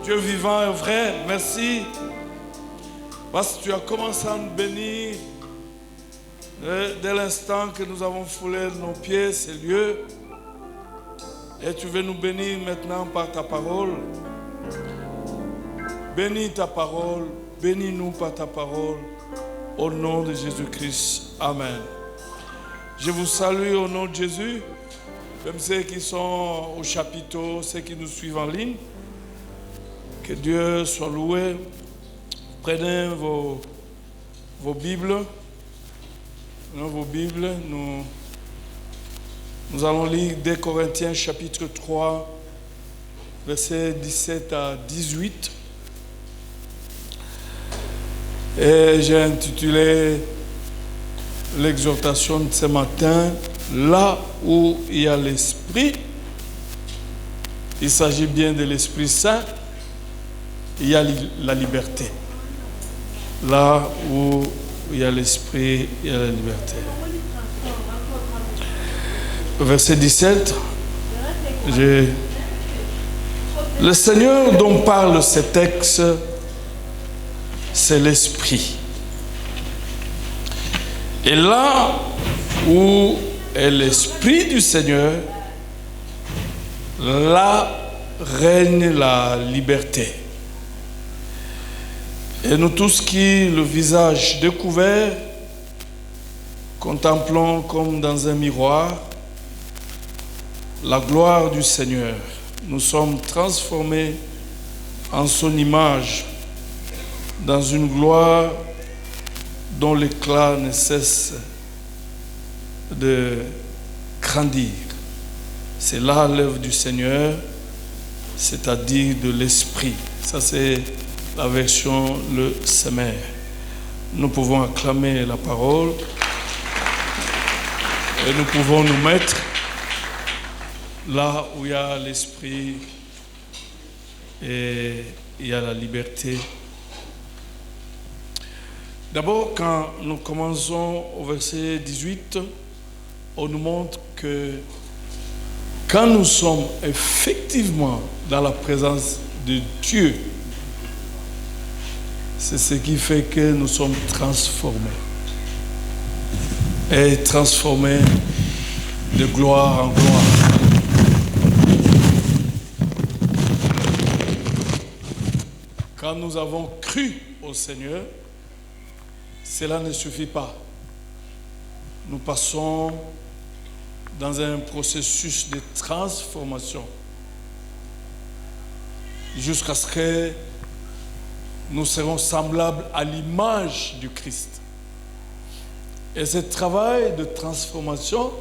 Dieu vivant et vrai, merci. Parce que tu as commencé à nous bénir dès l'instant que nous avons foulé nos pieds, ces lieux. Et tu veux nous bénir maintenant par ta parole. Bénis ta parole, bénis-nous par ta parole. Au nom de Jésus-Christ. Amen. Je vous salue au nom de Jésus. Même ceux qui sont au chapiteau, ceux qui nous suivent en ligne. Que Dieu soit loué. Prenez vos Bibles. Vos Bibles. Nous allons lire 2 Corinthiens chapitre 3, versets 17 à 18. Et j'ai intitulé l'exhortation de ce matin, là où il y a l'Esprit. Il s'agit bien de l'Esprit Saint. Il y a la liberté. Là où il y a l'Esprit, il y a la liberté. Verset 17. Le Seigneur dont parle ce texte, c'est l'Esprit. Et là où est l'Esprit du Seigneur, là règne la liberté. Et nous tous qui, le visage découvert, contemplons comme dans un miroir la gloire du Seigneur, nous sommes transformés en son image, dans une gloire dont l'éclat ne cesse de grandir. C'est là l'œuvre du Seigneur, c'est-à-dire de l'Esprit. Ça, c'est la version Le Semeur. Nous pouvons acclamer la parole et nous pouvons nous mettre là où il y a l'Esprit et il y a la liberté. D'abord, quand nous commençons au verset 18, on nous montre que quand nous sommes effectivement dans la présence de Dieu, c'est ce qui fait que nous sommes transformés. Et transformés de gloire en gloire. Quand nous avons cru au Seigneur, cela ne suffit pas. Nous passons dans un processus de transformation jusqu'à ce que nous serons semblables à l'image du Christ. Et ce travail de transformation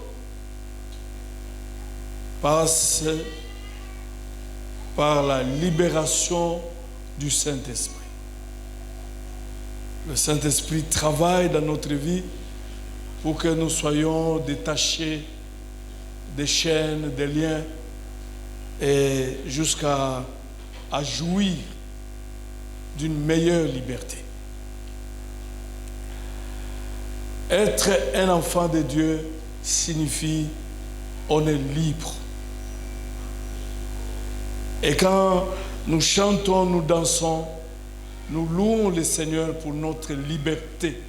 passe par la libération du Saint-Esprit. Le Saint-Esprit travaille dans notre vie pour que nous soyons détachés des chaînes, des liens, et jusqu'à jouir d'une meilleure liberté. Être un enfant de Dieu signifie on est libre. Et quand nous chantons, nous dansons, nous louons le Seigneur pour notre liberté.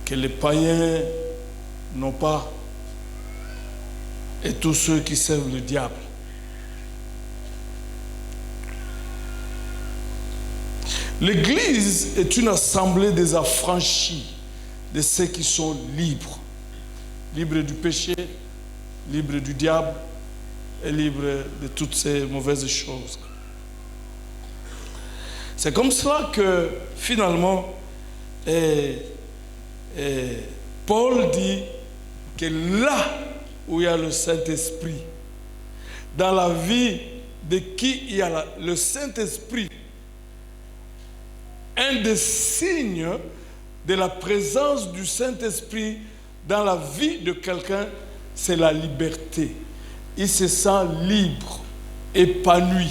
Que les païens n'ont pas, et tous ceux qui servent le diable. L'Église est une assemblée des affranchis, de ceux qui sont libres. Libres du péché, libres du diable et libres de toutes ces mauvaises choses. C'est comme cela que finalement Paul dit que là où il y a le Saint-Esprit, dans la vie de qui il y a le Saint-Esprit, un des signes de la présence du Saint-Esprit dans la vie de quelqu'un, c'est la liberté. Il se sent libre, épanoui,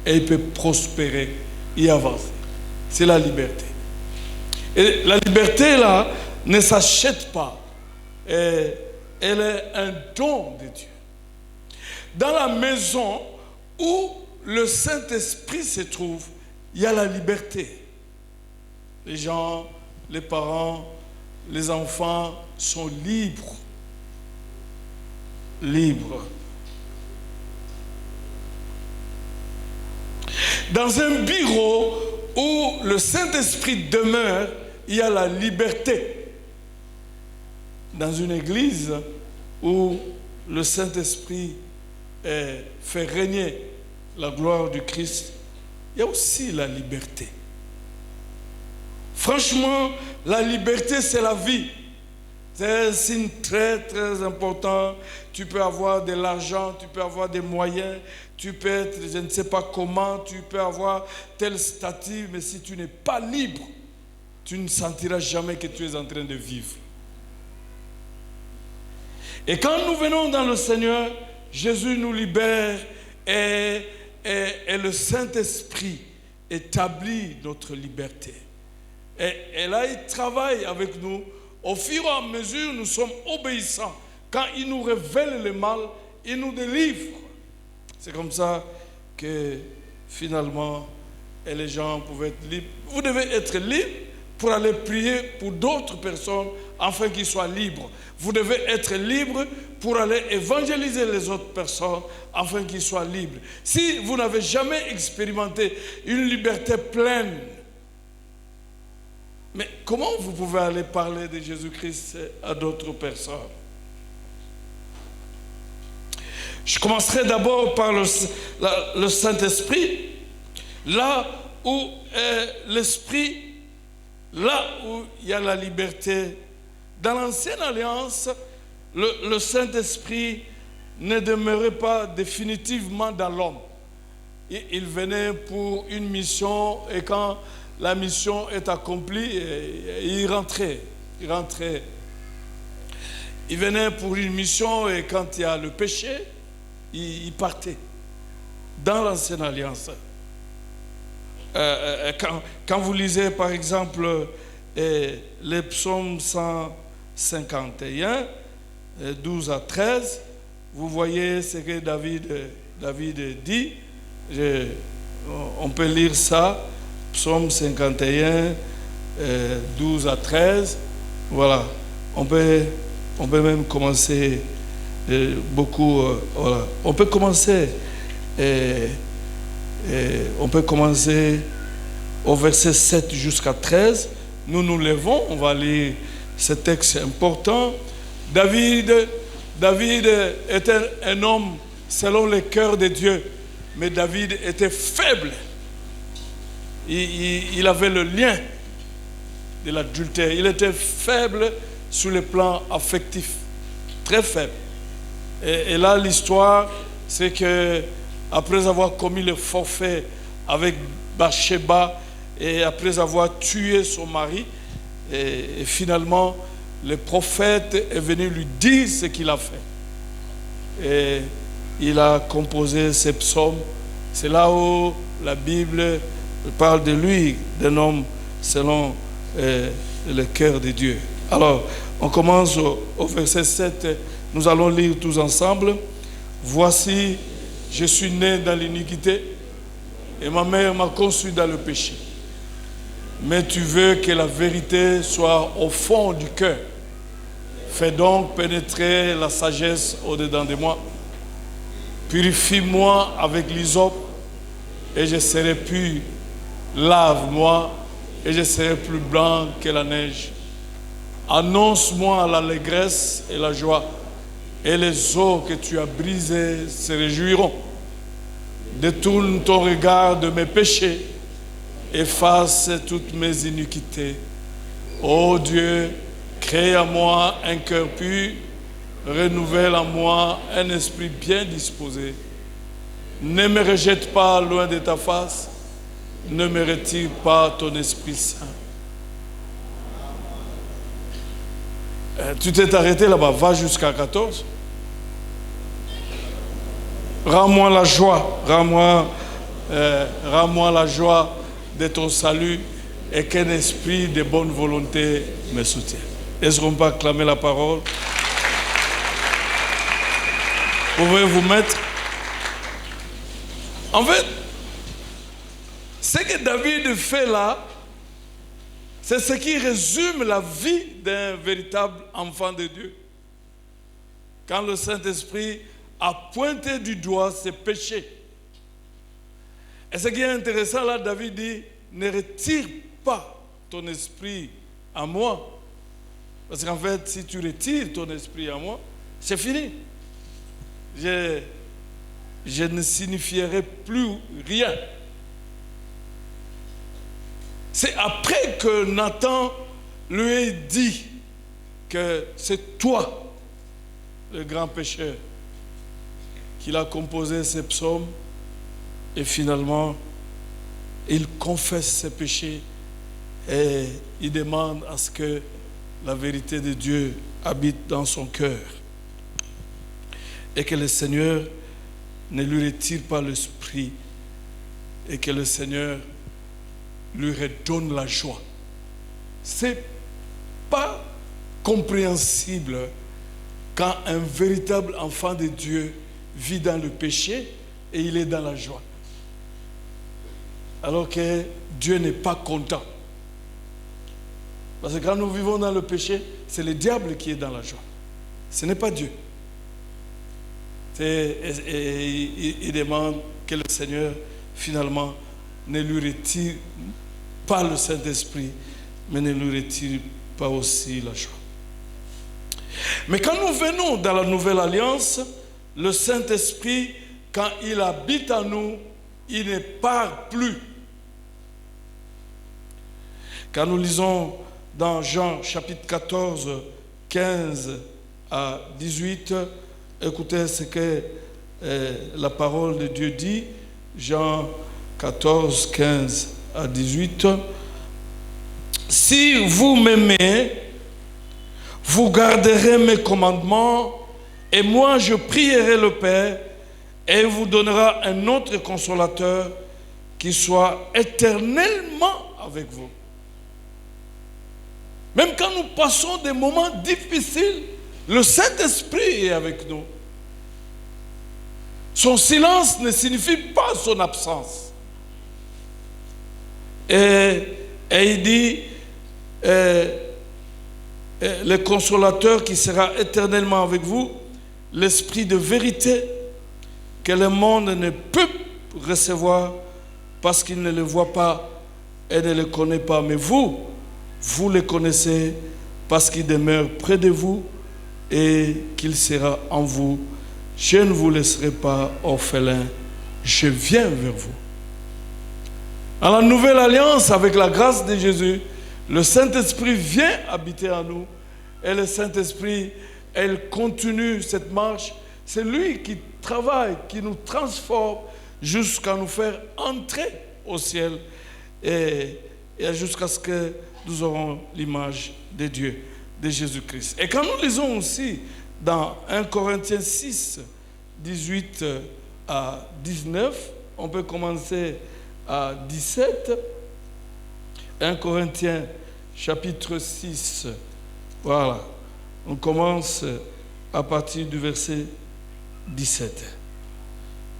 et il peut prospérer et avancer. C'est la liberté. Et la liberté, là, ne s'achète pas. Et elle est un don de Dieu. Dans la maison où le Saint-Esprit se trouve, il y a la liberté. Les gens, les parents, les enfants sont libres. Libres. Dans un bureau où le Saint-Esprit demeure, il y a la liberté. Dans une église où le Saint-Esprit fait régner la gloire du Christ, il y a aussi la liberté. Franchement, la liberté, c'est la vie. C'est un signe très, très important. Tu peux avoir de l'argent, tu peux avoir des moyens, tu peux être, je ne sais pas comment, tu peux avoir tel statut, mais si tu n'es pas libre, tu ne sentiras jamais que tu es en train de vivre. Et quand nous venons dans le Seigneur, Jésus nous libère et le Saint-Esprit établit notre liberté. Et là, il travaille avec nous. Au fur et à mesure, nous sommes obéissants. Quand il nous révèle le mal, il nous délivre. C'est comme ça que finalement, les gens pouvaient être libres. Vous devez être libre pour aller prier pour d'autres personnes afin qu'ils soient libres. Vous devez être libre pour aller évangéliser les autres personnes afin qu'ils soient libres. Si vous n'avez jamais expérimenté une liberté pleine, mais comment vous pouvez aller parler de Jésus-Christ à d'autres personnes? Je commencerai d'abord par le Saint-Esprit, là où est l'Esprit, là où il y a la liberté. Dans l'Ancienne Alliance, le Saint-Esprit ne demeurait pas définitivement dans l'homme. Il venait pour une mission et quand la mission est accomplie, il rentrait. Il venait pour une mission et quand il y a le péché, il partait. Dans l'Ancienne Alliance. Quand vous lisez par exemple les psaumes 151, 12 à 13, vous voyez ce que David dit. On peut lire ça. Psaume 51, 12 à 13. Voilà. On peut même commencer beaucoup. Voilà. On peut commencer au verset 7 jusqu'à 13. Nous nous levons. On va lire ce texte important. David était un homme selon le cœur de Dieu. Mais David était faible. Il avait le lien de l'adultère. Il était faible sur le plan affectif. Très faible. Et là, l'histoire, c'est que après avoir commis le forfait avec Bathsheba et après avoir tué son mari, et finalement, le prophète est venu lui dire ce qu'il a fait. Et il a composé ces psaumes. C'est là où la Bible parle de lui, d'un homme selon le cœur de Dieu. Alors, on commence au verset 7. Nous allons lire tous ensemble. Voici, je suis né dans l'iniquité et ma mère m'a conçu dans le péché. Mais tu veux que la vérité soit au fond du cœur. Fais donc pénétrer la sagesse au-dedans de moi. Purifie-moi avec l'hysope et je serai pur. Lave-moi et je serai plus blanc que la neige. Annonce-moi l'allégresse et la joie, et les eaux que tu as brisées se réjouiront. Détourne ton regard de mes péchés, efface toutes mes iniquités. Ô Dieu, crée en moi un cœur pur, renouvelle en moi un esprit bien disposé. Ne me rejette pas loin de ta face, ne me retire pas ton Esprit Saint. Tu t'es arrêté là-bas, va jusqu'à 14. Rends-moi la joie, rends-moi la joie de ton salut et qu'un esprit de bonne volonté me soutienne. Est-ce qu'on peut acclamer la parole? Vous pouvez vous mettre. En fait, ce que David fait là, c'est ce qui résume la vie d'un véritable enfant de Dieu. Quand le Saint-Esprit a pointé du doigt ses péchés. Et ce qui est intéressant là, David dit, ne retire pas ton esprit à moi. Parce qu'en fait, si tu retires ton esprit à moi, c'est fini. Je ne signifierai plus rien. C'est après que Nathan lui ait dit que c'est toi, le grand pécheur, qu'il a composé ces psaumes et finalement, il confesse ses péchés et il demande à ce que la vérité de Dieu habite dans son cœur et que le Seigneur ne lui retire pas l'esprit et que le Seigneur lui redonne la joie. C'est pas compréhensible quand un véritable enfant de Dieu vit dans le péché et il est dans la joie. Alors que Dieu n'est pas content. Parce que quand nous vivons dans le péché, c'est le diable qui est dans la joie. Ce n'est pas Dieu. Il demande que le Seigneur, finalement, ne lui retire pas le Saint-Esprit, mais ne lui retire pas aussi la joie. Mais quand nous venons dans la Nouvelle Alliance, le Saint-Esprit, quand il habite en nous, il ne part plus. Quand nous lisons dans Jean chapitre 14, 15 à 18, écoutez ce que la parole de Dieu dit, Jean 14, 15 à 18. Si vous m'aimez, vous garderez mes commandements, et moi je prierai le Père, et il vous donnera un autre consolateur qui soit éternellement avec vous. Même quand nous passons des moments difficiles, le Saint-Esprit est avec nous. Son silence ne signifie pas son absence. Et il dit, le consolateur qui sera éternellement avec vous, l'esprit de vérité que le monde ne peut recevoir parce qu'il ne le voit pas et ne le connaît pas. Mais vous le connaissez parce qu'il demeure près de vous et qu'il sera en vous. Je ne vous laisserai pas orphelins, je viens vers vous. À la nouvelle alliance, avec la grâce de Jésus, le Saint-Esprit vient habiter en nous et le Saint-Esprit, il continue cette marche. C'est lui qui travaille, qui nous transforme jusqu'à nous faire entrer au ciel et jusqu'à ce que nous aurons l'image de Dieu, de Jésus-Christ. Et quand nous lisons aussi dans 1 Corinthiens 6, 18 à 19, on peut commencer à 17. 1 Corinthiens chapitre 6, voilà. On commence à partir du verset 17.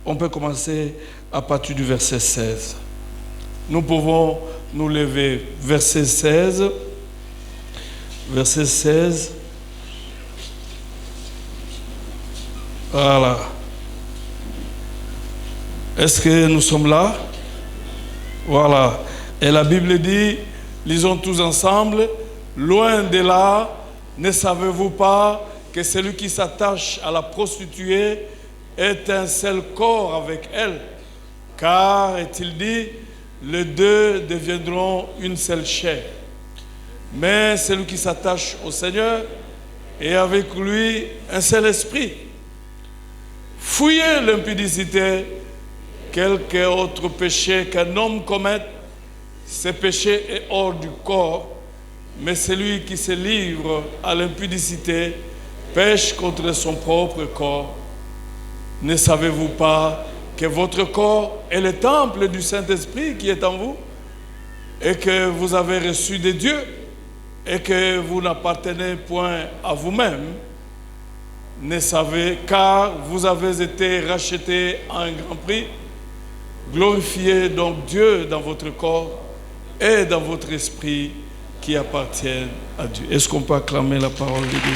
On peut commencer à partir du verset 16. Nous pouvons nous lever. Verset 16. Verset 16. Voilà. Est-ce que nous sommes là? Voilà. Et la Bible dit, lisons tous ensemble, loin de là, ne savez-vous pas que celui qui s'attache à la prostituée est un seul corps avec elle? Car, est-il dit, les deux deviendront une seule chair. Mais celui qui s'attache au Seigneur est avec lui un seul esprit. Fuyez l'impudicité, quelque autre péché qu'un homme commette, ce péché est hors du corps, mais celui qui se livre à l'impudicité pêche contre son propre corps. Ne savez-vous pas que votre corps est le temple du Saint-Esprit qui est en vous et que vous avez reçu de Dieu et que vous n'appartenez point à vous-même? Ne savez, car vous avez été rachetés à un grand prix. Glorifiez donc Dieu dans votre corps et dans votre esprit qui appartiennent à Dieu. Est-ce qu'on peut acclamer la parole de Dieu?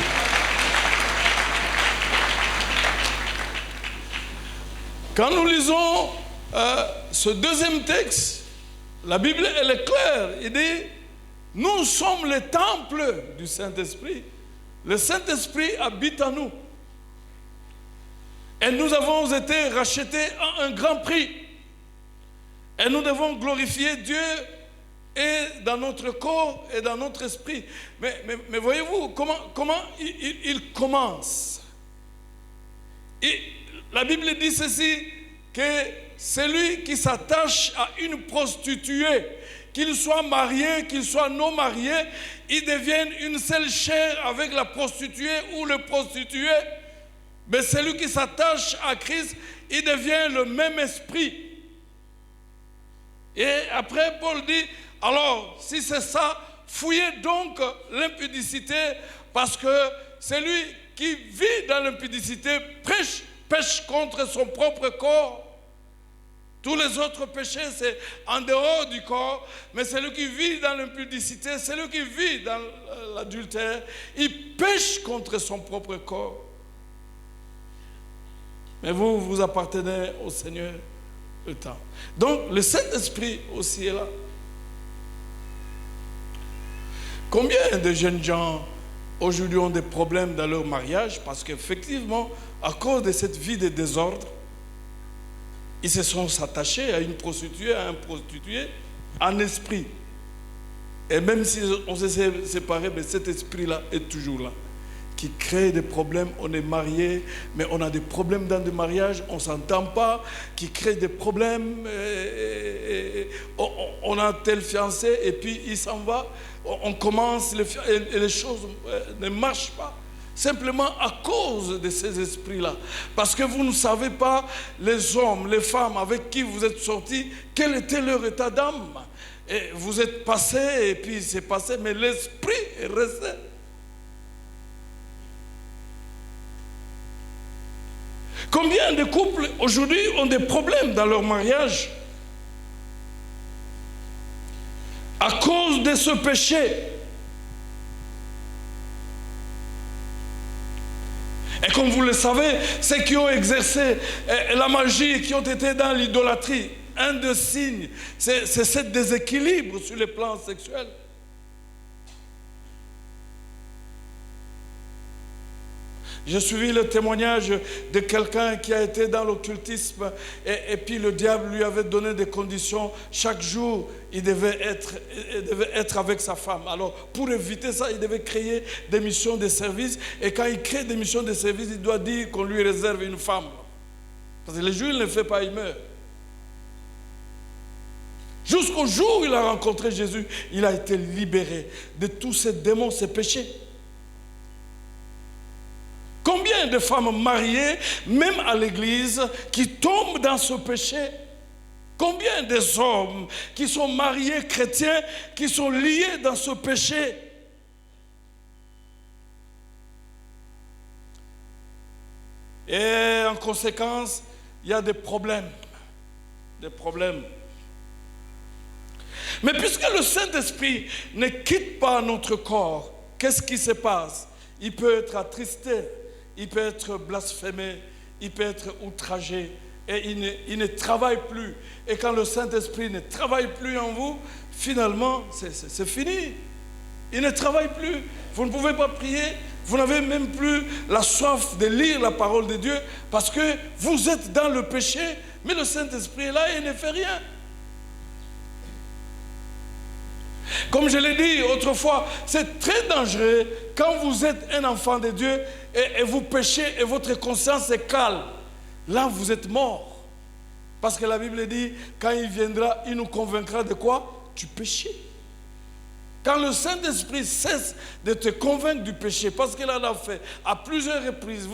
Quand nous lisons ce deuxième texte, la Bible, elle est claire. Il dit, nous sommes le temple du Saint-Esprit. Le Saint-Esprit habite en nous. Et nous avons été rachetés à un grand prix. Et nous devons glorifier Dieu et dans notre corps et dans notre esprit. Mais voyez-vous comment il commence. La Bible dit ceci, que celui qui s'attache à une prostituée, qu'il soit marié, qu'il soit non marié, il devienne une seule chair avec la prostituée ou le prostitué. Mais celui qui s'attache à Christ, il devient le même esprit. Et après, Paul dit, alors, si c'est ça, fouillez donc l'impudicité, parce que celui qui vit dans l'impudicité pêche contre son propre corps. Tous les autres péchés, c'est en dehors du corps, mais celui qui vit dans l'impudicité, celui qui vit dans l'adultère, il pêche contre son propre corps. Mais vous, vous appartenez au Seigneur le temps. Donc, le Saint-Esprit aussi est là. Combien de jeunes gens aujourd'hui ont des problèmes dans leur mariage parce qu'effectivement, à cause de cette vie de désordre, ils se sont attachés à une prostituée, à un prostitué, en esprit. Et même si on s'est séparés, mais cet esprit-là est toujours là, qui crée des problèmes. On est marié, mais on a des problèmes dans le mariage, on ne s'entend pas, qui crée des problèmes. On a tel fiancé et puis il s'en va. On commence et les choses ne marchent pas. Simplement à cause de ces esprits-là. Parce que vous ne savez pas, les hommes, les femmes avec qui vous êtes sortis, quel était leur état d'âme. Et vous êtes passé et puis c'est passé, mais l'esprit est resté. Combien de couples aujourd'hui ont des problèmes dans leur mariage à cause de ce péché? Et comme vous le savez, ceux qui ont exercé la magie, qui ont été dans l'idolâtrie, un des signes, c'est ce déséquilibre sur le plan sexuel. J'ai suivi le témoignage de quelqu'un qui a été dans l'occultisme et puis le diable lui avait donné des conditions. Chaque jour, il devait être avec sa femme. Alors, pour éviter ça, il devait créer des missions de service. Et quand il crée des missions de service, il doit dire qu'on lui réserve une femme. Parce que le jour où il ne le fait pas, il meurt. Jusqu'au jour où il a rencontré Jésus, il a été libéré de tous ces démons, ces péchés. Combien de femmes mariées, même à l'église, qui tombent dans ce péché? Combien des hommes qui sont mariés chrétiens, qui sont liés dans ce péché? Et en conséquence, il y a des problèmes. Des problèmes. Mais puisque le Saint-Esprit ne quitte pas notre corps, qu'est-ce qui se passe? Il peut être attristé. Il peut être blasphémé, il peut être outragé et il ne travaille plus. Et quand le Saint-Esprit ne travaille plus en vous, finalement, c'est fini. Il ne travaille plus. Vous ne pouvez pas prier. Vous n'avez même plus la soif de lire la parole de Dieu parce que vous êtes dans le péché, mais le Saint-Esprit est là et il ne fait rien. Comme je l'ai dit autrefois, c'est très dangereux quand vous êtes un enfant de Dieu et vous péchez et votre conscience est calme. Là, vous êtes mort. Parce que la Bible dit, quand il viendra, il nous convaincra de quoi? Du péché. Quand le Saint-Esprit cesse de te convaincre du péché, parce qu'il en a fait à plusieurs reprises,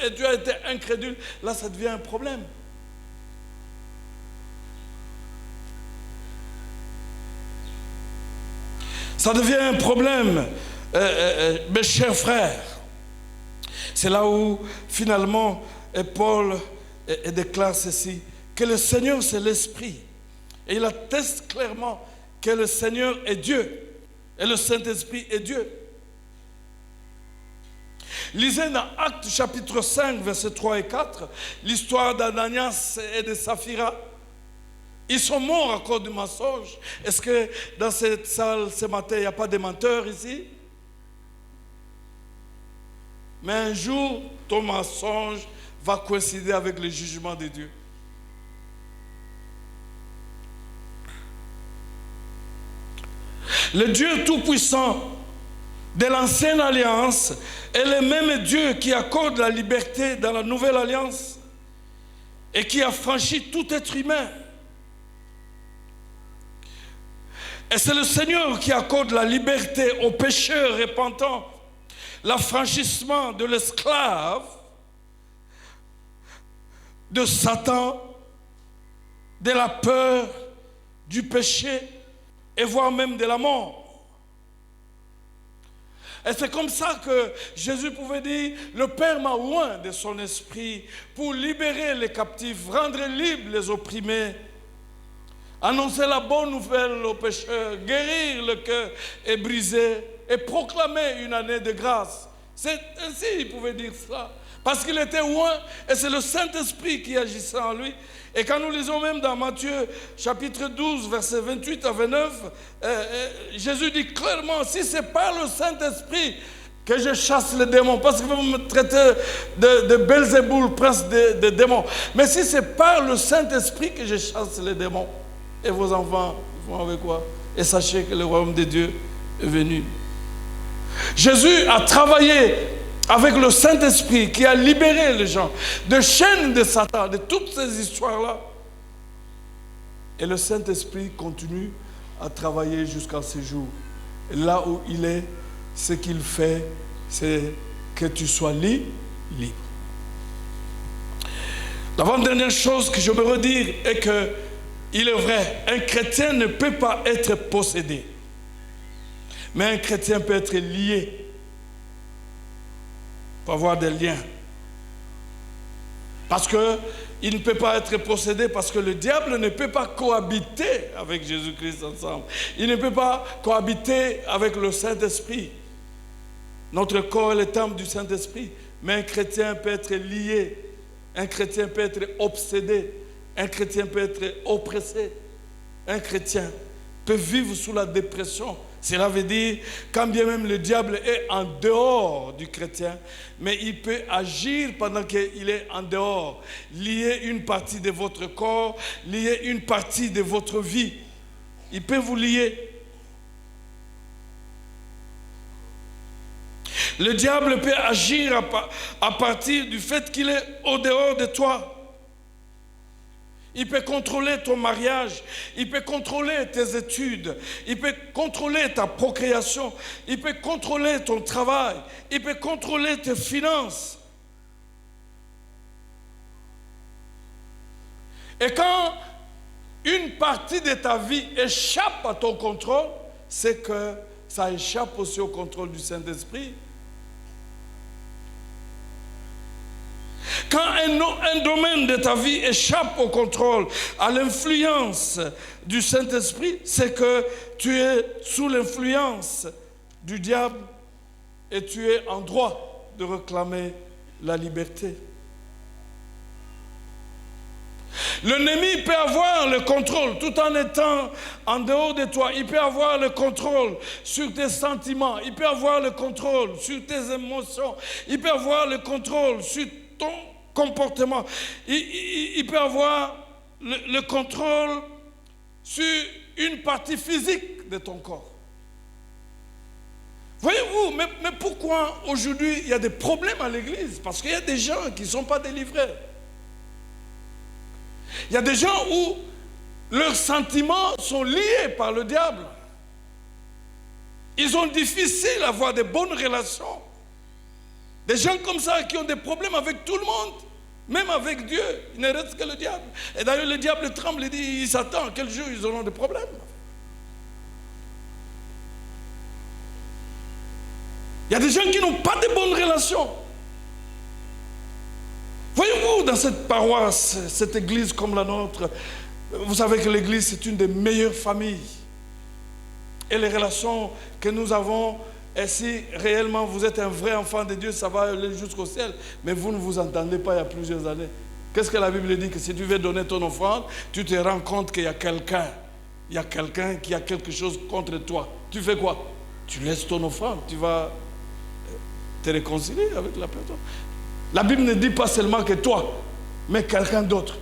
et tu as été incrédule, là, ça devient un problème. Ça devient un problème, mes chers frères. C'est là où, finalement, Paul déclare ceci, que le Seigneur c'est l'Esprit. Et il atteste clairement que le Seigneur est Dieu. Et le Saint-Esprit est Dieu. Lisez dans Actes chapitre 5, versets 3 et 4, l'histoire d'Ananias et de Saphira. Ils sont morts à cause du mensonge. Est-ce que dans cette salle ce matin, il n'y a pas de menteurs ici? Mais un jour, ton mensonge va coïncider avec le jugement de Dieu. Le Dieu Tout-Puissant de l'ancienne alliance est le même Dieu qui accorde la liberté dans la nouvelle alliance et qui a franchi tout être humain. Et c'est le Seigneur qui accorde la liberté aux pécheurs repentants, l'affranchissement de l'esclave, de Satan, de la peur, du péché et voire même de la mort. Et c'est comme ça que Jésus pouvait dire, le Père m'a oint de son esprit pour libérer les captifs, rendre libres les opprimés, annoncer la bonne nouvelle aux pécheurs, guérir le cœur est brisé et proclamer une année de grâce. C'est ainsi il pouvait dire cela. Parce qu'il était oint et c'est le Saint-Esprit qui agissait en lui. Et quand nous lisons même dans Matthieu chapitre 12, versets 28 à 29, Jésus dit clairement, si c'est par le Saint-Esprit que je chasse les démons, parce que vous me traitez de Belzéboul, prince des démons, mais si c'est par le Saint-Esprit que je chasse les démons, et vos enfants vont avec quoi? Et sachez que le royaume de Dieu est venu. Jésus a travaillé avec le Saint-Esprit qui a libéré les gens de chaînes de Satan, de toutes ces histoires-là. Et le Saint-Esprit continue à travailler jusqu'à ce jour. Et là où il est, ce qu'il fait, c'est que tu sois libre. L'avant-dernière chose que je veux redire est que il est vrai, un chrétien ne peut pas être possédé. Mais un chrétien peut être lié. Pour avoir des liens. Parce qu'il ne peut pas être possédé, parce que le diable ne peut pas cohabiter avec Jésus-Christ ensemble. Il ne peut pas cohabiter avec le Saint-Esprit. Notre corps est le temple du Saint-Esprit. Mais un chrétien peut être lié. Un chrétien peut être obsédé. Un chrétien peut être oppressé. Un chrétien peut vivre sous la dépression. Cela veut dire, quand bien même le diable est en dehors du chrétien, mais il peut agir pendant qu'il est en dehors, lier une partie de votre corps, lier une partie de votre vie. Il peut vous lier. Le diable peut agir à partir du fait qu'il est au dehors de toi. Il peut contrôler ton mariage, il peut contrôler tes études, il peut contrôler ta procréation, il peut contrôler ton travail, il peut contrôler tes finances. Et quand une partie de ta vie échappe à ton contrôle, c'est que ça échappe aussi au contrôle du Saint-Esprit. Quand un domaine de ta vie échappe au contrôle, à l'influence du Saint-Esprit, c'est que tu es sous l'influence du diable et tu es en droit de réclamer la liberté. L'ennemi peut avoir le contrôle tout en étant en dehors de toi. Il peut avoir le contrôle sur tes sentiments. Il peut avoir le contrôle sur tes émotions. Il peut avoir le contrôle sur ton comportement. Il peut avoir le contrôle sur une partie physique de ton corps. Voyez-vous, mais pourquoi aujourd'hui il y a des problèmes à l'église? Parce qu'il y a des gens qui ne sont pas délivrés. Il y a des gens où leurs sentiments sont liés par le diable. Ils ont difficile à avoir de bonnes relations. Des gens comme ça qui ont des problèmes avec tout le monde, même avec Dieu, il ne reste que le diable. Et d'ailleurs le diable tremble et dit, il s'attend, quel jour ils auront des problèmes. Il y a des gens qui n'ont pas de bonnes relations. Voyez-vous, Surtout dans cette paroisse, cette église comme la nôtre, vous savez que l'église c'est une des meilleures familles. Et les relations que nous avons, et si réellement vous êtes un vrai enfant de Dieu, ça va aller jusqu'au ciel. Mais vous ne vous entendez pas il y a plusieurs années. Qu'est-ce que la Bible dit? Que si tu veux donner ton offrande, tu te rends compte qu'il y a quelqu'un. Il y a quelqu'un qui a quelque chose contre toi. Tu fais quoi? Tu laisses ton offrande. Tu vas te réconcilier avec la personne. La Bible ne dit pas seulement que toi, mais quelqu'un d'autre.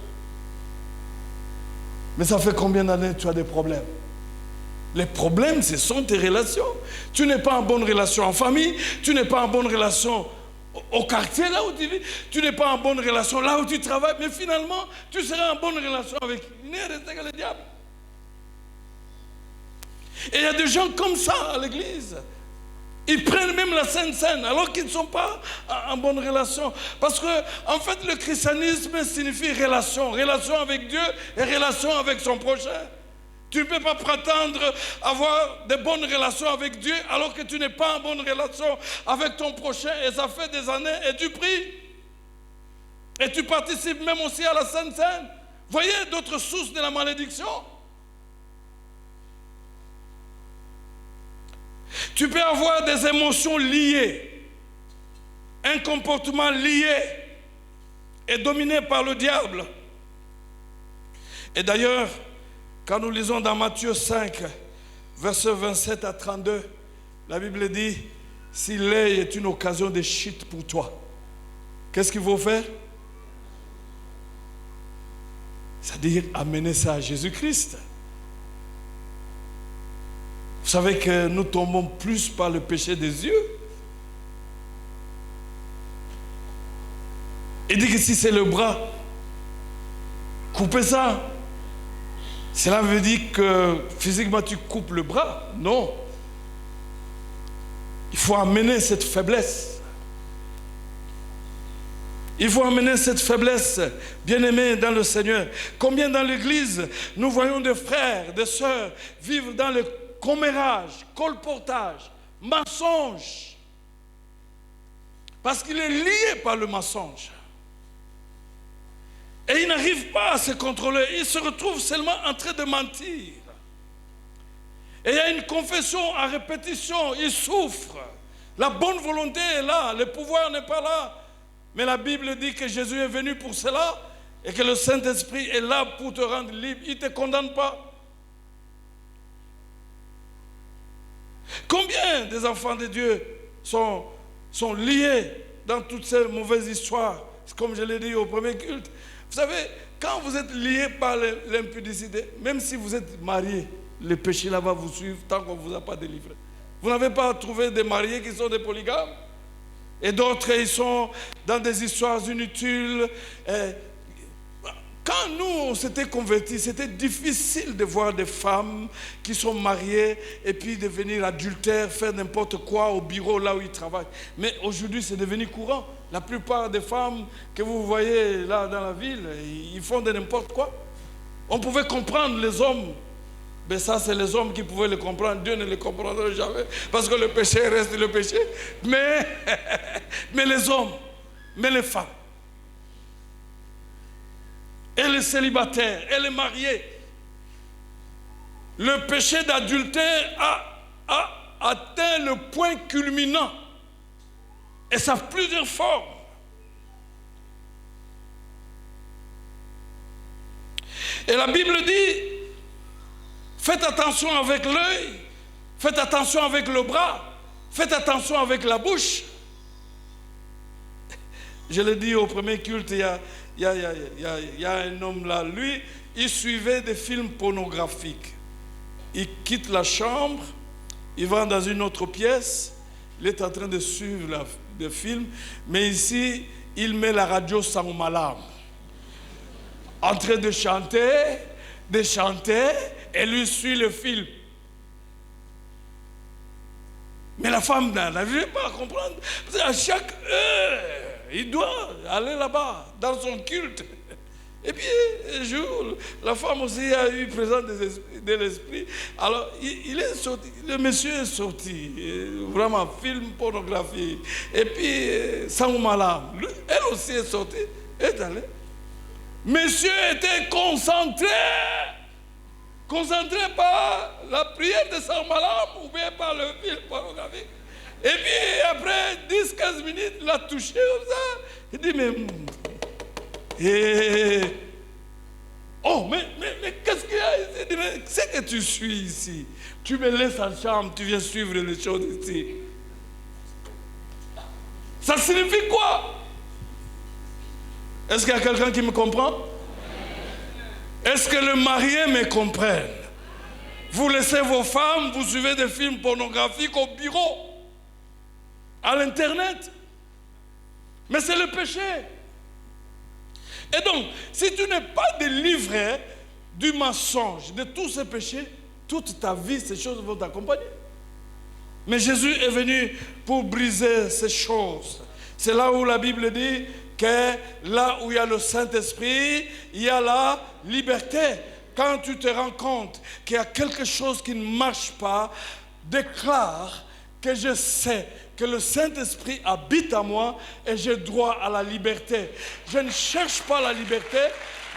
Mais ça fait combien d'années que tu as des problèmes? Les problèmes, ce sont tes relations. Tu n'es pas en bonne relation en famille, tu n'es pas en bonne relation au quartier là où tu vis, tu n'es pas en bonne relation là où tu travailles, mais finalement, tu seras en bonne relation avec le diable. Et il y a des gens comme ça à l'église. Ils prennent même la Sainte Seine alors qu'ils ne sont pas en bonne relation. Parce que, en fait, le christianisme signifie relation. Relation avec Dieu et relation avec son prochain. Tu ne peux pas prétendre avoir de bonnes relations avec Dieu alors que tu n'es pas en bonne relation avec ton prochain. Et ça fait des années et tu pries. Et tu participes même aussi à la Sainte Seine. Voyez d'autres sources de la malédiction. Tu peux avoir des émotions liées, un comportement lié et dominé par le diable. Et d'ailleurs, quand nous lisons dans Matthieu 5, versets 27 à 32, la Bible dit, si l'œil est une occasion de chute pour toi, qu'est-ce qu'il faut faire? C'est-à-dire amener ça à Jésus-Christ. Vous savez que nous tombons plus par le péché des yeux. Il dit que si c'est le bras, coupez ça. Cela veut dire que physiquement tu coupes le bras? Non. Il faut amener cette faiblesse. Il faut amener cette faiblesse, bien-aimés dans le Seigneur. Combien dans l'église, nous voyons des frères, des sœurs vivre dans le commérage, colportage, mensonge. Parce qu'il est lié par le mensonge. Et il n'arrive pas à se contrôler. Il se retrouve seulement en train de mentir. Et il y a une confession à répétition. Il souffre. La bonne volonté est là. Le pouvoir n'est pas là. Mais la Bible dit que Jésus est venu pour cela et que le Saint-Esprit est là pour te rendre libre. Il ne te condamne pas. Combien des enfants de Dieu sont liés dans toutes ces mauvaises histoires, comme je l'ai dit au premier culte. Vous savez, quand vous êtes liés par l'impudicité, même si vous êtes mariés, le péché là va vous suivre tant qu'on ne vous a pas délivré. Vous n'avez pas trouvé des mariés qui sont des polygames? Et d'autres, ils sont dans des histoires inutiles. Quand nous, on s'était convertis, c'était difficile de voir des femmes qui sont mariées et puis devenir adultères, faire n'importe quoi au bureau là où ils travaillent. Mais aujourd'hui, c'est devenu courant. La plupart des femmes que vous voyez là dans la ville, ils font de n'importe quoi. On pouvait comprendre les hommes. Mais ça, c'est les hommes qui pouvaient le comprendre. Dieu ne le comprendra jamais. Parce que le péché reste le péché. Mais les hommes, mais les femmes, et les célibataires, et les mariés, le péché d'adultère a atteint le point culminant. Et ça a plusieurs formes. Et la Bible dit, faites attention avec l'œil, faites attention avec le bras, faites attention avec la bouche. Je l'ai dit au premier culte, il y a un homme là, lui, il suivait des films pornographiques. Il quitte la chambre, il va dans une autre pièce, il est en train de suivre le film, mais ici, il met la radio sans malam, en train de chanter, et lui suit le film. Mais la femme n'arrive pas à comprendre. Parce qu'à chaque heure, il doit aller là-bas, dans son culte. Et puis, un jour, la femme aussi a eu présence de l'esprit. Alors, il est sorti, le monsieur est sorti, vraiment, film pornographie. Et puis, sans malam, elle aussi est sortie. est allé. Monsieur était concentré par la prière de Saint-Malam ou bien par le film pornographique. Et puis après 10-15 minutes, il l'a touché comme ça. Il dit, mais qu'est-ce qu'il y a ici? Il dit, mais c'est que tu suis ici. Tu me laisses en chambre, tu viens suivre les choses ici. Ça signifie quoi? Est-ce qu'il y a quelqu'un qui me comprend? Est-ce que les mariés me comprennent? Vous laissez vos femmes, vous suivez des films pornographiques au bureau, à l'internet. Mais c'est le péché. Et donc, si tu n'es pas délivré du mensonge, de tous ces péchés, toute ta vie, ces choses vont t'accompagner. Mais Jésus est venu pour briser ces choses. C'est là où la Bible dit que là où il y a le Saint-Esprit, il y a la liberté. Quand tu te rends compte qu'il y a quelque chose qui ne marche pas, déclare que je sais que le Saint-Esprit habite en moi et j'ai droit à la liberté. Je ne cherche pas la liberté,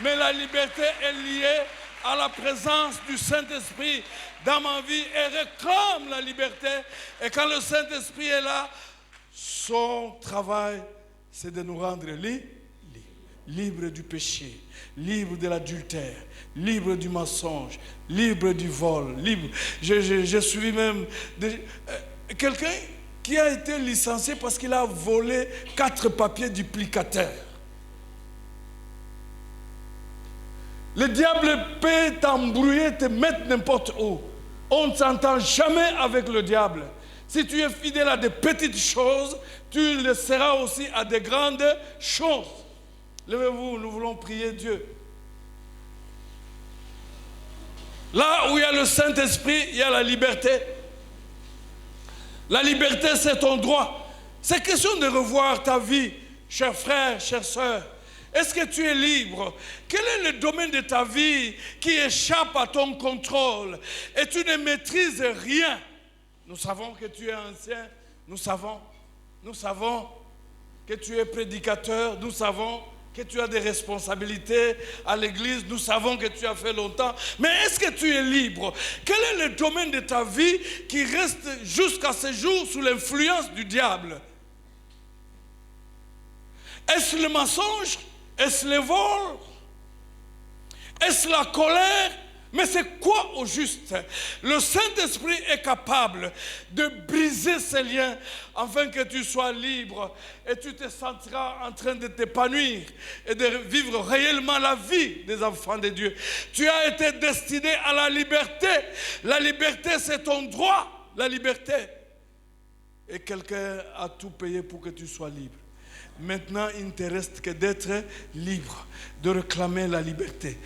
mais la liberté est liée à la présence du Saint-Esprit dans ma vie et réclame la liberté. Et quand le Saint-Esprit est là, son travail, c'est de nous rendre libres du péché, libres de l'adultère, libres du mensonge, libres du vol, libres. J'ai suivi même quelqu'un qui a été licencié parce qu'il a volé 4 papiers duplicataires. Le diable peut t'embrouiller, te mettre n'importe où. On ne s'entend jamais avec le diable. Si tu es fidèle à des petites choses, tu le seras aussi à des grandes choses. Levez-vous, nous voulons prier Dieu. Là où il y a le Saint-Esprit, il y a la liberté. La liberté, c'est ton droit. C'est question de revoir ta vie, chers frères, chères sœurs. Est-ce que tu es libre? Quel est le domaine de ta vie qui échappe à ton contrôle et tu ne maîtrises rien? Nous savons que tu es ancien, nous savons que tu es prédicateur, nous savons que tu as des responsabilités à l'église, nous savons que tu as fait longtemps, mais est-ce que tu es libre? Quel est le domaine de ta vie qui reste jusqu'à ce jour sous l'influence du diable? Est-ce le mensonge? Est-ce le vol? Est-ce la colère? Mais c'est quoi au juste? Le Saint-Esprit est capable de briser ces liens afin que tu sois libre et tu te sentiras en train de t'épanouir et de vivre réellement la vie des enfants de Dieu. Tu as été destiné à la liberté. La liberté, c'est ton droit, la liberté. Et quelqu'un a tout payé pour que tu sois libre. Maintenant, il ne te reste que d'être libre, de réclamer la liberté.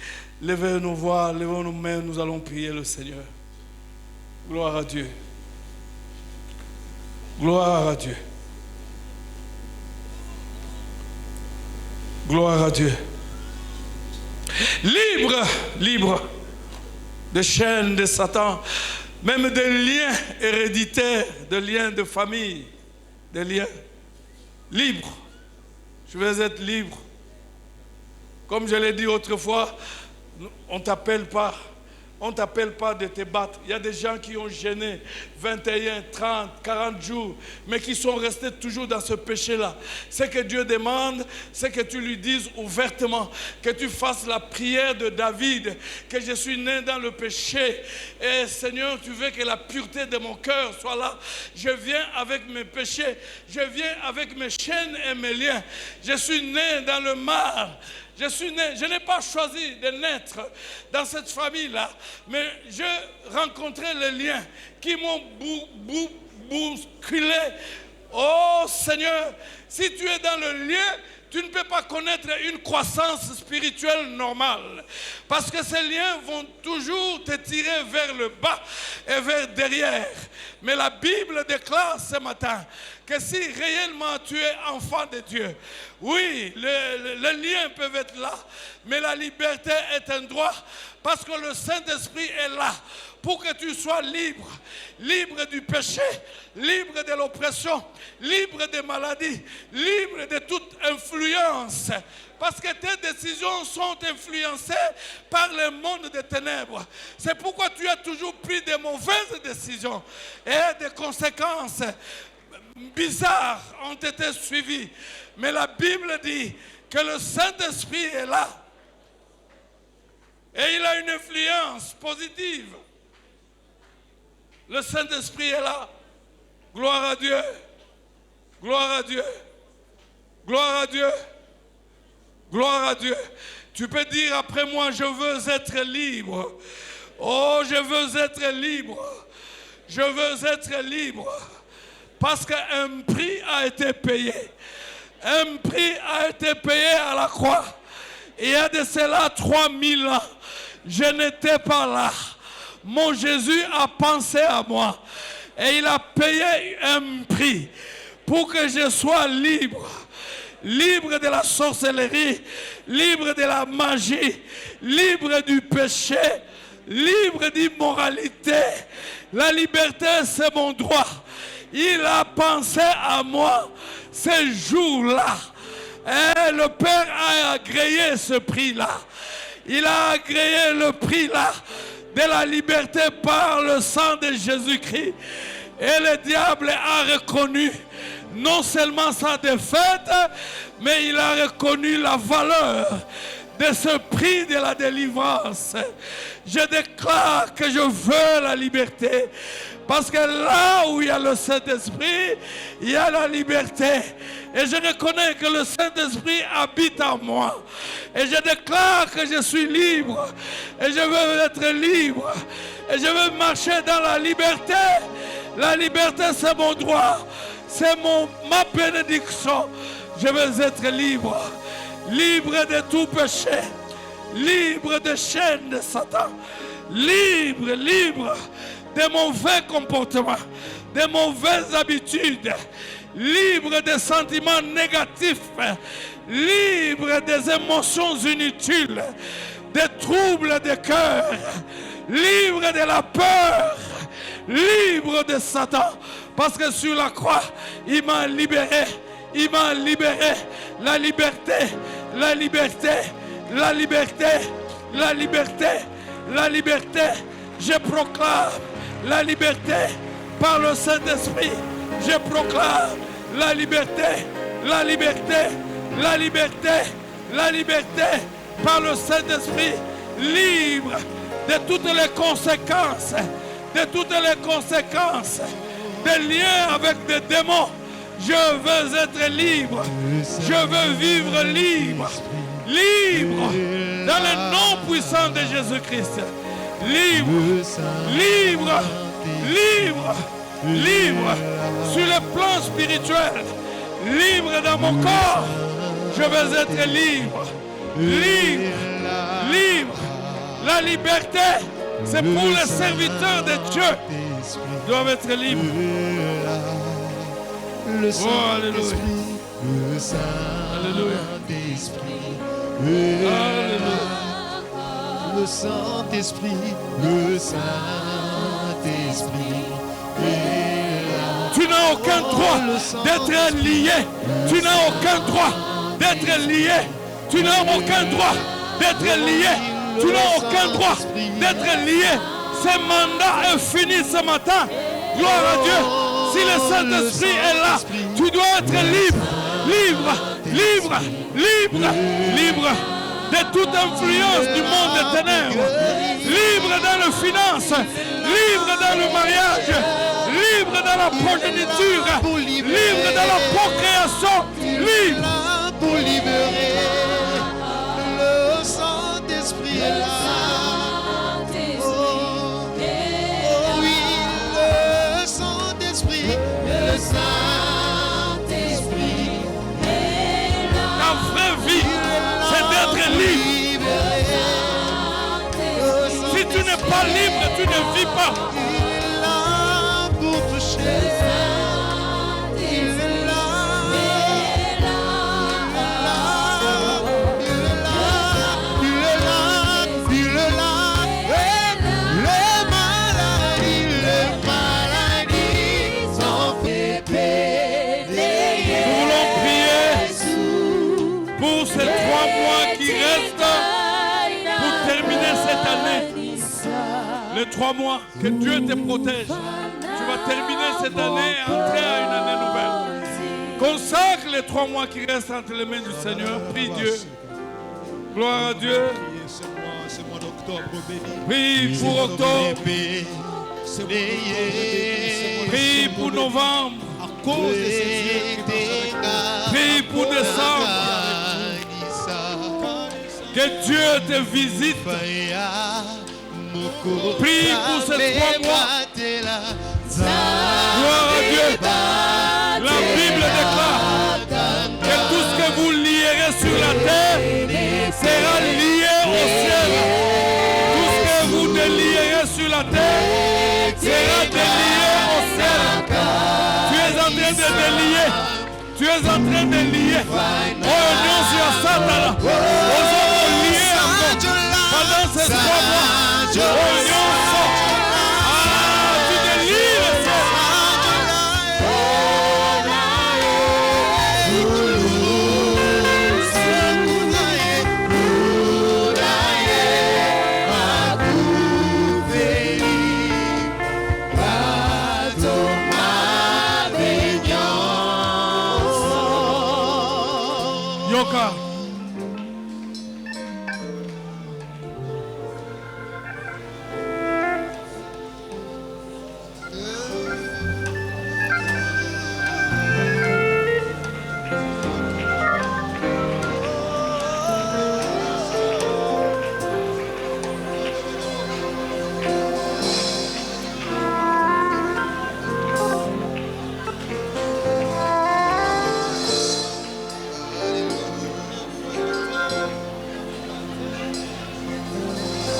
Levez nos voix, levez nos mains, nous allons prier le Seigneur. Gloire à Dieu. Gloire à Dieu. Gloire à Dieu. Libre, libre des chaînes de Satan, même des liens héréditaires, des liens de famille, des liens libres. Je veux être libre. Comme je l'ai dit autrefois, on ne t'appelle pas de te battre. Il y a des gens qui ont gêné 21, 30, 40 jours, mais qui sont restés toujours dans ce péché-là. Ce que Dieu demande, c'est que tu lui dises ouvertement, que tu fasses la prière de David, que je suis né dans le péché. Et Seigneur, tu veux que la pureté de mon cœur soit là. Je viens avec mes péchés, je viens avec mes chaînes et mes liens. Je suis né dans le mal. Je n'ai pas choisi de naître dans cette famille-là, mais je rencontrais les liens qui m'ont bousculé. Oh Seigneur, si tu es dans le lien, tu ne peux pas connaître une croissance spirituelle normale. Parce que ces liens vont toujours te tirer vers le bas et vers derrière. Mais la Bible déclare ce matin que si réellement tu es enfant de Dieu, oui, les liens peuvent être là, mais la liberté est un droit parce que le Saint-Esprit est là pour que tu sois libre, libre du péché, libre de l'oppression, libre des maladies, libre de toute influence. Parce que tes décisions sont influencées par le monde des ténèbres. C'est pourquoi tu as toujours pris de mauvaises décisions et des conséquences bizarres ont été suivies. Mais la Bible dit que le Saint-Esprit est là. Et il a une influence positive. Le Saint-Esprit est là. Gloire à Dieu. Gloire à Dieu. Gloire à Dieu. Gloire à Dieu. Tu peux dire après moi, je veux être libre. Oh, je veux être libre. Je veux être libre. Parce qu'un prix a été payé. Un prix a été payé à la croix. Il y a de cela 3000 ans. Je n'étais pas là. Mon Jésus a pensé à moi. Et il a payé un prix pour que je sois libre. Libre de la sorcellerie, libre de la magie, libre du péché, libre d'immoralité. La liberté, c'est mon droit. Il a pensé à moi ce jour-là. Et le Père a agréé ce prix-là. Il a agréé le prix-là de la liberté par le sang de Jésus-Christ. Et le diable a reconnu non seulement sa défaite, mais il a reconnu la valeur de ce prix de la délivrance. Je déclare que je veux la liberté. Parce que là où il y a le Saint-Esprit, il y a la liberté. Et je reconnais que le Saint-Esprit habite en moi. Et je déclare que je suis libre. Et je veux être libre. Et je veux marcher dans la liberté. La liberté, c'est mon droit. C'est ma bénédiction. Je veux être libre. Libre de tout péché. Libre des chaînes de Satan. Libre, libre de mauvais comportements, de mauvaises habitudes, libre des sentiments négatifs, libre des émotions inutiles, des troubles de cœur, libre de la peur, libre de Satan, parce que sur la croix, il m'a libéré, la liberté, la liberté, la liberté, la liberté, la liberté, je proclame la liberté par le Saint-Esprit. Je proclame la liberté, la liberté, la liberté, la liberté par le Saint-Esprit. Libre de toutes les conséquences, des liens avec des démons. Je veux être libre. Je veux vivre libre. Libre dans le nom puissant de Jésus-Christ. Libre, libre, libre, libre sur le plan spirituel, libre dans mon corps. Je veux être libre, libre, libre. La liberté, c'est pour les serviteurs de Dieu. Ils doivent être libres. Le Saint-Esprit, le Saint-Esprit, Alléluia. Le Saint-Esprit, le Saint-Esprit est là. Tu n'as aucun droit d'être lié. Tu n'as aucun droit d'être lié. Tu n'as aucun droit d'être lié. Tu n'as aucun droit d'être lié. Ce mandat est fini ce matin. Gloire à Dieu. Si le Saint-Esprit est là, tu dois être libre. Libre, libre, libre, libre de toute influence du monde des ténèbres, libre dans les finances, libre dans le mariage, libre dans la progéniture, libre dans la procréation, libre. Pour libérer, le Saint-Esprit est là. Oh, oui, le Saint-Esprit, le Saint-Esprit est là. La vraie vie, c'est d'être libre. Si tu n'es pas libre, tu ne vis pas. Il est là pour toucher. Il mois qui restent pour terminer cette année. Les 3 mois, que Dieu te protège. Tu vas terminer cette année et entrer à une année nouvelle. Consacre les 3 mois qui restent entre les mains du Seigneur. Prie Dieu. Gloire à Dieu. Prie pour octobre. Prie pour novembre. Prie pour décembre. Que Dieu te visite. Prie pour ces 3 mois. Gloire à Dieu. La Bible déclare que tout ce que vous lierez sur la terre sera lié au ciel. Tout ce que vous délierez sur la terre sera délié au ciel. Tu es en train de délier. Tu es en train de lier. Oh non, sur Satan. Aux hommes liés encore. Pendant ces 3 mois. Oh non, tu délies le ciel. Yoka.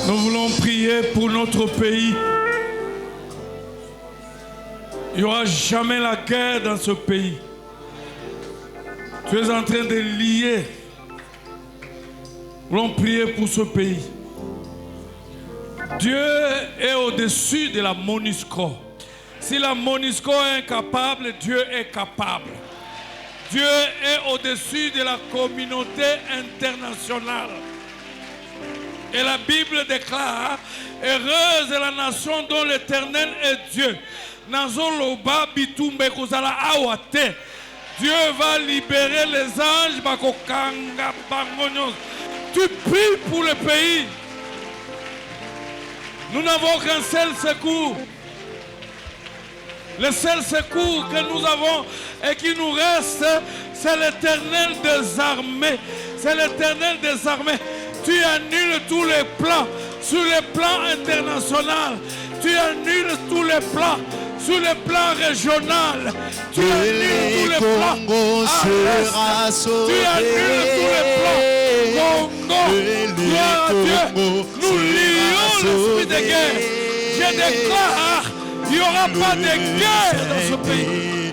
Nous voulons prier pour notre pays. Il n'y aura jamais la guerre dans ce pays. Tu es en train de lier. Nous voulons prier pour ce pays. Dieu est au-dessus de la MONUSCO. Si la MONUSCO est incapable, Dieu est capable. Dieu est au-dessus de la communauté internationale. Et la Bible déclare, heureuse est la nation dont l'Éternel est Dieu. Dieu va libérer les anges. Tu pries pour le pays. Nous n'avons qu'un seul secours. Le seul secours que nous avons et qui nous reste, c'est l'Éternel des armées. C'est l'Éternel des armées. Tu annules tous les plans sur le plan international. Tu annules tous les plans sur le plan régional. Tu annules tous les plans à l'est. Tu annules tous les plans. Congo, gloire à Dieu. Nous lions l'esprit de guerre. Je déclare, il n'y aura pas de guerre dans ce pays.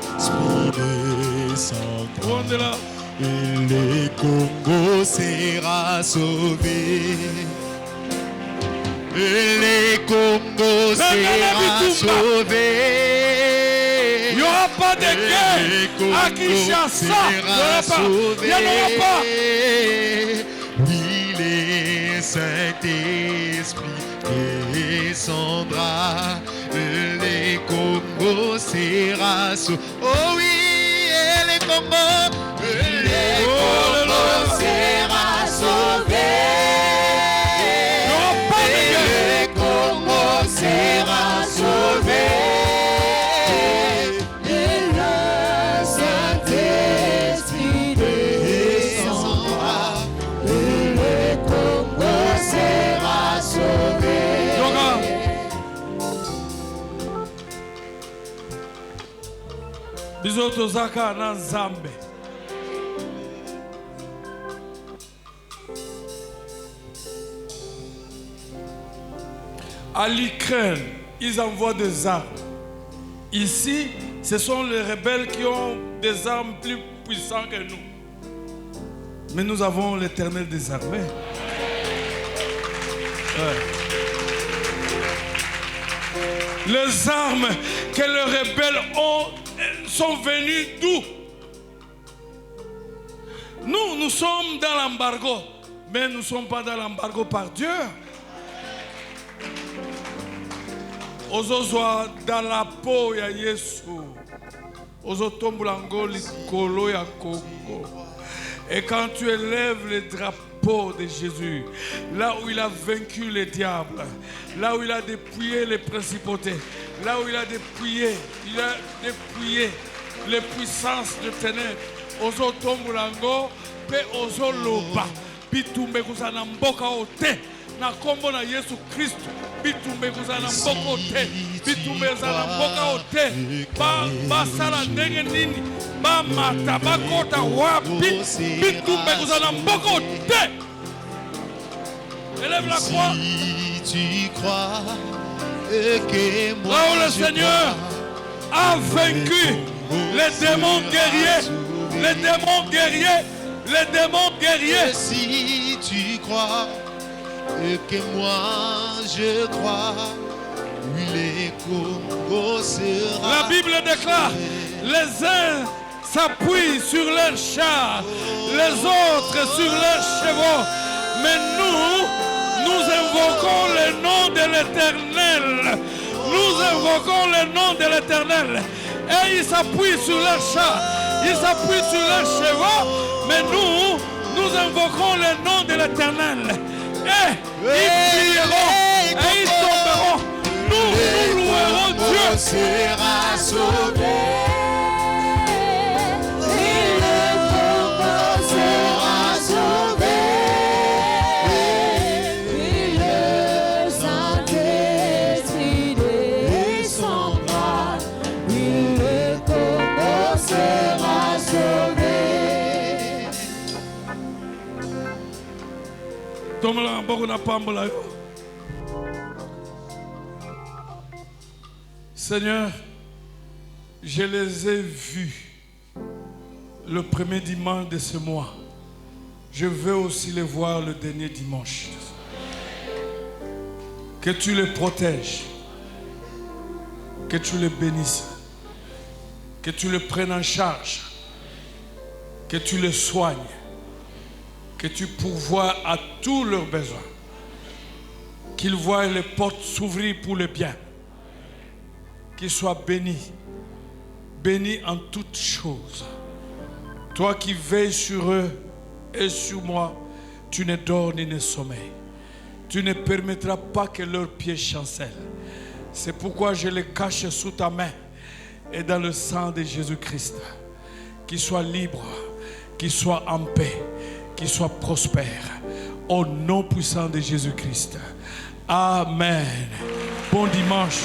Rwanda. Le Congo sera sauvé. Le Congo sera sauvé. Il n'y aura pas de guerre à Kinshasa. Il n'y en aura pas. Oui, le Saint-Esprit descendra. Le Congo sera sauvé. Oh oui, et le Congo. Le Congo sera sauvé. Le Congo sera sauvé. Et le Saint-Esprit descendra. Le Congo sera sauvé. Biso tozaka na Nzambe. À l'Ukraine, ils envoient des armes. Ici, ce sont les rebelles qui ont des armes plus puissantes que nous. Mais nous avons l'Éternel des armées. Ouais. Les armes que les rebelles ont sont venues d'où? Nous nous sommes dans l'embargo, mais nous ne sommes pas dans l'embargo par Dieu. Ozozwa dans la peau ya Yesu. Ozotombulango likolo ya Congo. Et quand tu élèves le drapeau de Jésus, là où il a vaincu les diables, là où il a dépouillé les principautés, là où il a dépouillé les puissances de ténèbres, Ozotombulango, pe Ozoloba, bitumbe kusana mboka ote, na kombo na Yesu Kristo. Bitumbe kuzana mboko te, bitumbe kuzana mboka ote, ba sala ndenge nini, ba mata, ba kota wapi, bitumbe kuzana mboko ote. Élève la croix. Si tu crois que moi là où le Seigneur a vaincu les démons guerriers, les démons guerriers, les démons guerriers. Si tu crois que moi je crois, les Congo sera. La Bible déclare, les uns s'appuient sur leurs chars, les autres sur leurs chevaux, mais nous invoquons le nom de l'Éternel. Nous invoquons le nom de l'Éternel. Et ils s'appuient sur leurs chars, ils s'appuient sur leurs chevaux, mais nous invoquons le nom de l'Éternel. Et ils prieront et ils tomberont. Nous louerons Dieu. Sera sauvé. Et le Congo sera sauvé. Et le Saint-Esprit descendra. Et le Congo sera sauvé. Seigneur, je les ai vus le premier dimanche de ce mois. Je veux aussi les voir le dernier dimanche. Que tu les protèges, que tu les bénisses, que tu les prennes en charge, que tu les soignes, que tu pourvoies à tous leurs besoins, qu'ils voient les portes s'ouvrir pour le bien, qu'ils soient bénis, bénis en toutes choses. Toi qui veilles sur eux et sur moi, tu ne dors ni ne sommeilles. Tu ne permettras pas que leurs pieds chancellent. C'est pourquoi je les cache sous ta main et dans le sang de Jésus-Christ. Qu'ils soient libres, qu'ils soient en paix, qu'ils soient prospères. Au nom puissant de Jésus-Christ. Amen. Bon dimanche.